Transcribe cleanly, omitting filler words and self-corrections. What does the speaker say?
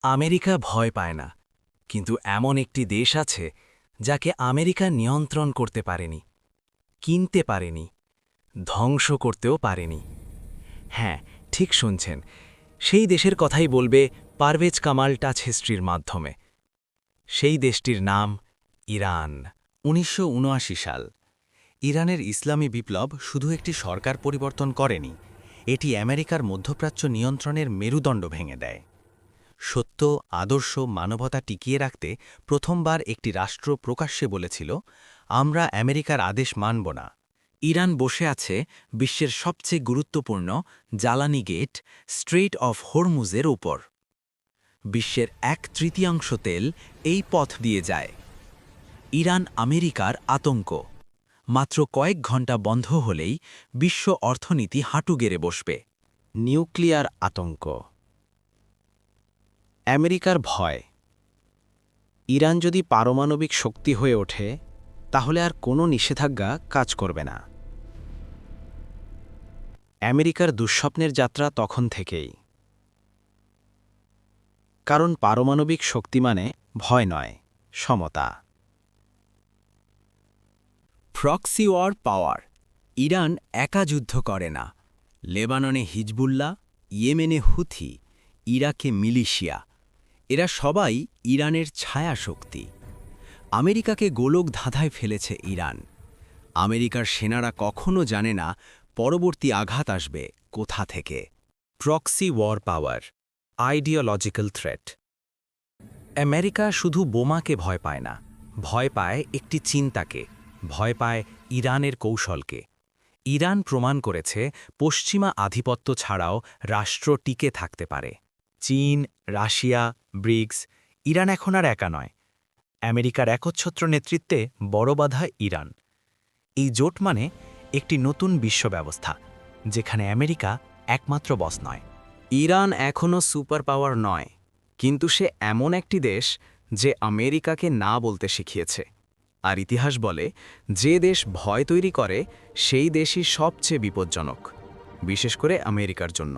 America ভয় পায় না, কিন্তু এমন একটি দেশ আছে যাকে আমেরিকা নিয়ন্ত্রণ করতে পারেনি, কিনতে পারেনি, ধ্বংস করতেও পারেনি। হ্যাঁ, ঠিক শুনছেন, সেই দেশের কথাই বলবে পারভেজ কামাল টাচ হিস্ট্রির মাধ্যমে। সেই দেশটির নাম ইরান। ১৯৭৯ সাল। ইরানের ইসলামী বিপ্লব শুধু একটি সরকার পরিবর্তন করেনি, এটি আমেরিকার মধ্যপ্রাচ্য নিয়ন্ত্রণের মেরুদণ্ড ভেঙে দেয়। সত্য, আদর্শ, মানবতা টিকিয়ে রাখতে প্রথমবার একটি রাষ্ট্র প্রকাশ্যে বলেছিল, আমরা আমেরিকার আদেশ মানব না। ইরান বসে আছে বিশ্বের সবচেয়ে গুরুত্বপূর্ণ জ্বালানি গেট স্ট্রেইট অফ হরমুজের উপর। বিশ্বের ১/৩ তেল এই পথ দিয়ে যায়। ইরান আমেরিকার আতঙ্ক। মাত্র কয়েক ঘন্টা বন্ধ হলেই বিশ্ব অর্থনীতি হাঁটু গেড়ে বসবে। নিউক্লিয়ার আতঙ্ক। আমেরিকার ভয়, ইরান যদি পারমাণবিক শক্তি হয়ে ওঠে তাহলে আর কোনো নিষেধাজ্ঞা কাজ করবে না। আমেরিকার দুঃস্বপ্নের যাত্রা তখন থেকেই। কারণ পারমাণবিক শক্তি মানে ভয় নয়, সমতা। প্রক্সি ওয়ার পাওয়ার। ইরান একা যুদ্ধ করে না। লেবাননে হিজবুল্লাহ, ইয়েমেনে হুথি, ইরাকে মিলিশিয়া, এরা সবাই ইরানের ছায়া শক্তি। আমেরিকাকে গোলক ধাঁধায় ফেলেছে ইরান। আমেরিকার সেনারা কখনো জানে না পরবর্তী আঘাত আসবে কোথা থেকে। প্রক্সি ওয়ার পাওয়ার, আইডিওলজিক্যাল থ্রেট। আমেরিকা শুধু বোমাকে ভয় পায় না, ভয় পায় একটি চিন্তাকে, ভয় পায় ইরানের কৌশলকে। ইরান প্রমাণ করেছে পশ্চিমা আধিপত্য ছাড়াও রাষ্ট্র টিকে থাকতে পারে। চীন, রাশিয়া, ব্রিক্স, ইরান এখন আর একা নয়। আমেরিকার একচ্ছত্র নেতৃত্বে বড় বাধা ইরান। এই জোট মানে একটি নতুন বিশ্ব ব্যবস্থা, যেখানে আমেরিকা একমাত্র বস নয়। ইরান এখনও সুপার পাওয়ার নয়, কিন্তু সে এমন একটি দেশ যে আমেরিকাকে না বলতে শিখিয়েছে। আর ইতিহাস বলে, যে দেশ ভয় তৈরি করে সেই দেশই সবচেয়ে বিপজ্জনক, বিশেষ করে আমেরিকার জন্য।